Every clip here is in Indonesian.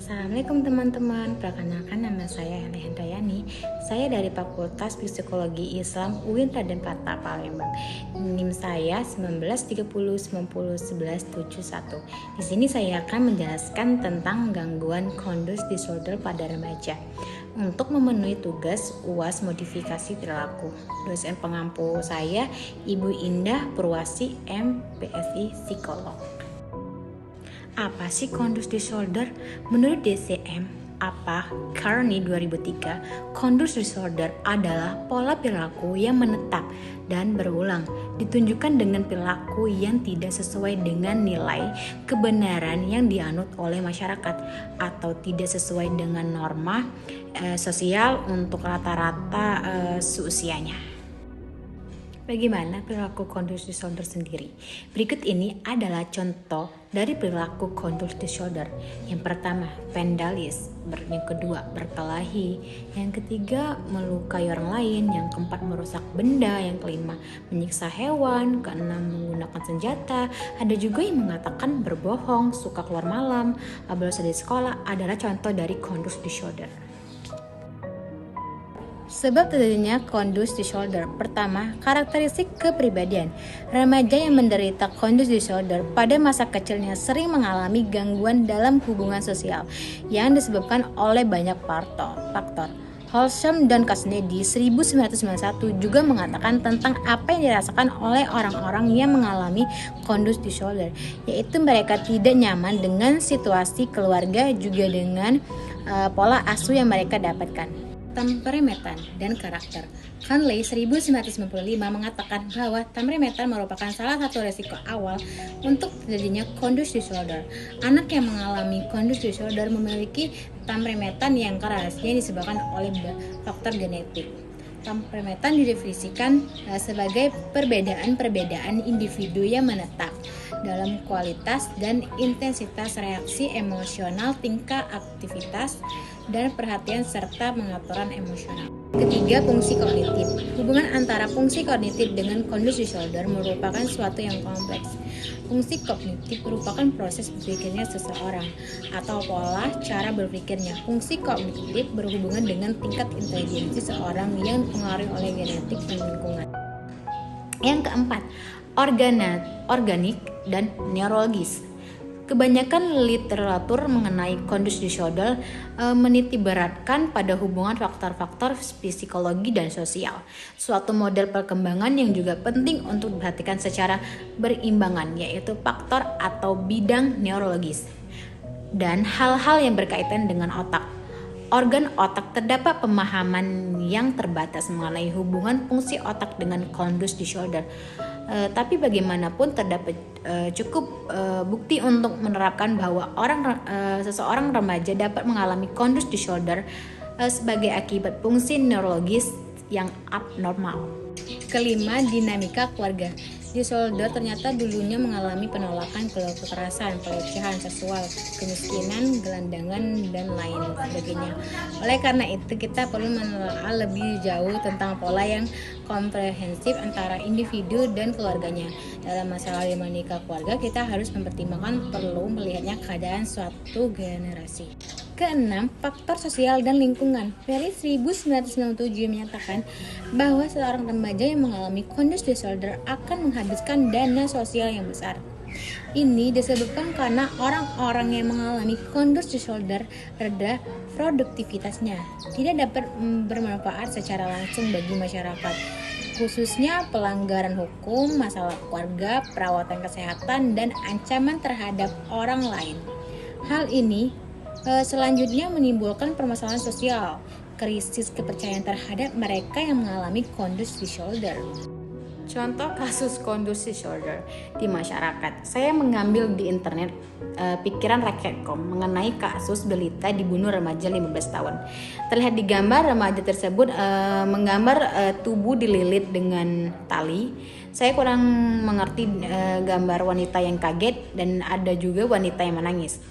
Assalamualaikum teman-teman, perkenalkan nama saya Heli Hendayani. Saya dari Fakultas Psikologi Islam UIN Raden Patah Palembang. NIM saya 1930901171. Di sini saya akan menjelaskan tentang gangguan conduct disorder pada remaja. Untuk memenuhi tugas UAS modifikasi perilaku, dosen pengampu saya Ibu Indah Purwasi MPSI Psikolog. Apa sih conduct disorder? Menurut DSM Kearney 2003, conduct disorder adalah pola perilaku yang menetap dan berulang, ditunjukkan dengan perilaku yang tidak sesuai dengan nilai kebenaran yang dianut oleh masyarakat atau tidak sesuai dengan norma sosial untuk rata-rata seusianya. Bagaimana perilaku conduct disorder sendiri? Berikut ini adalah contoh dari perilaku conduct disorder. Yang pertama, vandalis. Yang kedua, berkelahi. Yang ketiga, melukai orang lain. Yang keempat, merusak benda. Yang kelima, menyiksa hewan. Keenam, menggunakan senjata. Ada juga yang mengatakan berbohong, suka keluar malam, bolos dari sekolah adalah contoh dari conduct disorder. Sebab terjadinya conduct disorder. Pertama, karakteristik kepribadian. Remaja yang menderita conduct disorder pada masa kecilnya sering mengalami gangguan dalam hubungan sosial yang disebabkan oleh banyak faktor. Holsham dan Kasnedi 1991 juga mengatakan tentang apa yang dirasakan oleh orang-orang yang mengalami conduct disorder, yaitu mereka tidak nyaman dengan situasi keluarga juga dengan pola asuh yang mereka dapatkan. Temperamentan dan karakter. Hanley 1995 mengatakan bahwa temperamentan merupakan salah satu resiko awal untuk terjadinya conduct disorder. Anak yang mengalami conduct disorder memiliki temperamentan yang keras yang disebabkan oleh faktor genetik. Temperamentan didefinisikan sebagai perbedaan individu yang menetap dalam kualitas dan intensitas reaksi emosional, tingkah aktivitas, dan perhatian serta pengaturan emosional. Ketiga, fungsi kognitif. Hubungan antara fungsi kognitif dengan conduct disorder merupakan suatu yang kompleks. Fungsi kognitif merupakan proses berpikirnya seseorang atau pola cara berpikirnya. Fungsi kognitif berhubungan dengan tingkat intelijensi seseorang yang dipengaruhi oleh genetik dan lingkungan. Yang keempat, organik dan neurologis. Kebanyakan literatur mengenai conduct disorder menitiberatkan pada hubungan faktor-faktor psikologi dan sosial. Suatu model perkembangan yang juga penting untuk diperhatikan secara berimbangan, yaitu faktor atau bidang neurologis dan hal-hal yang berkaitan dengan otak. Organ otak terdapat pemahaman yang terbatas mengenai hubungan fungsi otak dengan conduct disorder. Tapi bagaimanapun terdapat cukup bukti untuk menerapkan bahwa seseorang remaja dapat mengalami conduct disorder sebagai akibat fungsi neurologis yang abnormal. Kelima, dinamika keluarga. Disorder ternyata dulunya mengalami penolakan, kekerasan, pelecehan seksual, kemiskinan, gelandangan, dan lain sebagainya. Oleh karena itu, kita perlu menelaah lebih jauh tentang pola yang komprehensif antara individu dan keluarganya. Dalam masalah dinamika keluarga, kita harus mempertimbangkan perlu melihatnya keadaan suatu generasi. Keenam, faktor sosial dan lingkungan. Ferry 1997 menyatakan bahwa seorang remaja yang mengalami conduct disorder akan menghabiskan dana sosial yang besar. Ini disebabkan karena orang-orang yang mengalami conduct disorder rendah produktivitasnya, tidak dapat bermanfaat secara langsung bagi masyarakat, khususnya pelanggaran hukum, masalah keluarga, perawatan kesehatan, dan ancaman terhadap orang lain. Hal ini selanjutnya menimbulkan permasalahan sosial, krisis kepercayaan terhadap mereka yang mengalami conduct disorder. Contoh kasus conduct disorder di masyarakat. Saya mengambil di internet pikiran rakyat.com mengenai kasus balita dibunuh remaja 15 tahun. Terlihat di gambar remaja tersebut menggambar tubuh dililit dengan tali. Saya kurang mengerti gambar wanita yang kaget dan ada juga wanita yang menangis.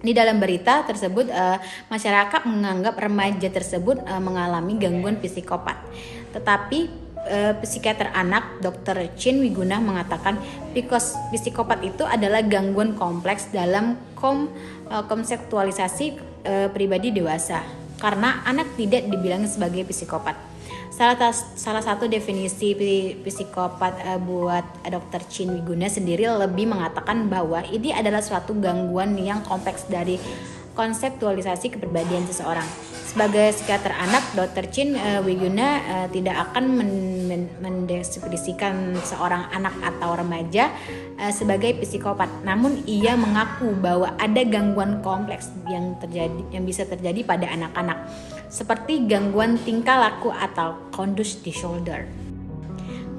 Di dalam berita tersebut, masyarakat menganggap remaja tersebut mengalami gangguan psikopat. Tetapi psikiater anak Dr. Chin Wiguna mengatakan psikopat itu adalah gangguan kompleks dalam konseptualisasi pribadi dewasa karena anak tidak dibilang sebagai psikopat. Salah satu definisi psikopat buat Dr. Chin Wiguna sendiri lebih mengatakan bahwa ini adalah suatu gangguan yang kompleks dari konseptualisasi kepribadian seseorang. Sebagai psikiater anak, Dr. Chin Wiguna tidak akan mendeskripsikan seorang anak atau remaja sebagai psikopat. Namun ia mengaku bahwa ada gangguan kompleks yang bisa terjadi pada anak-anak, seperti gangguan tingkah laku atau conduct disorder.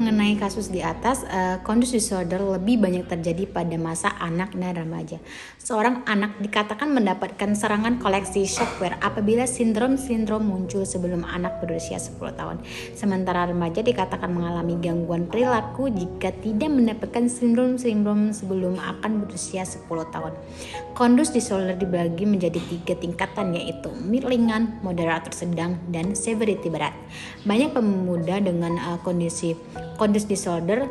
Mengenai kasus di atas, conduct disorder lebih banyak terjadi pada masa anak dan remaja. Seorang anak dikatakan mendapatkan serangan koleksi software apabila sindrom muncul sebelum anak berusia 10 tahun. Sementara remaja dikatakan mengalami gangguan perilaku jika tidak mendapatkan sindrom sebelum akan berusia 10 tahun. Conduct disorder dibagi menjadi 3 tingkatan, yaitu ringan, moderat atau sedang, dan severity berat. Banyak pemuda dengan kondisi conduct disorder,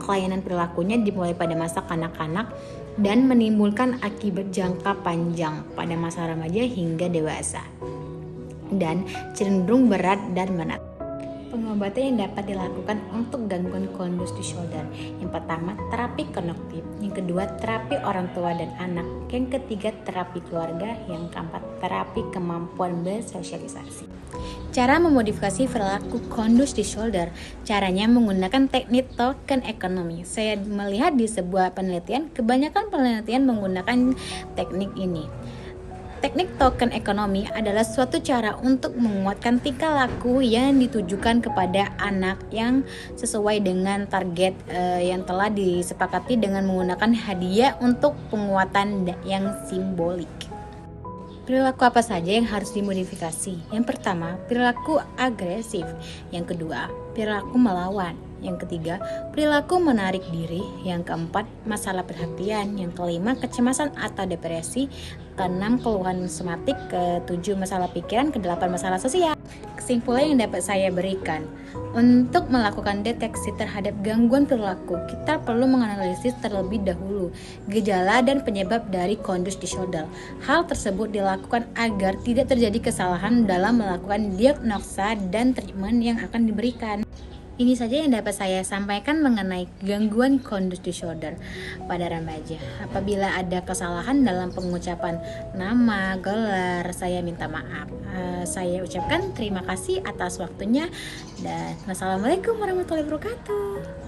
kelainan perilakunya dimulai pada masa kanak-kanak dan menimbulkan akibat jangka panjang pada masa remaja hingga dewasa, dan cenderung berat dan menat. Pengobatan yang dapat dilakukan untuk gangguan conduct disorder: yang pertama, terapi kognitif; yang kedua, terapi orang tua dan anak; yang ketiga, terapi keluarga; yang keempat, terapi kemampuan bersosialisasi. Cara memodifikasi perilaku conduct disorder, caranya menggunakan teknik token economy. Saya melihat di sebuah penelitian, kebanyakan penelitian menggunakan teknik ini. Teknik token economy adalah suatu cara untuk menguatkan tingkah laku yang ditujukan kepada anak yang sesuai dengan target yang telah disepakati dengan menggunakan hadiah untuk penguatan yang simbolik. Perilaku apa saja yang harus dimodifikasi? Yang pertama, perilaku agresif; yang kedua, perilaku melawan; yang ketiga, perilaku menarik diri; yang keempat, masalah perhatian; yang kelima, kecemasan atau depresi; keenam, keluhan somatik; ketujuh, masalah pikiran; kedelapan, masalah sosial. Kesimpulan yang dapat saya berikan, untuk melakukan deteksi terhadap gangguan perilaku, kita perlu menganalisis terlebih dahulu gejala dan penyebab dari conduct disorder. Hal tersebut dilakukan agar tidak terjadi kesalahan dalam melakukan diagnosa dan treatment yang akan diberikan. Ini saja yang dapat saya sampaikan mengenai gangguan conduct disorder pada remaja. Apabila ada kesalahan dalam pengucapan nama, gelar, saya minta maaf. Saya ucapkan terima kasih atas waktunya, dan wassalamualaikum warahmatullahi wabarakatuh.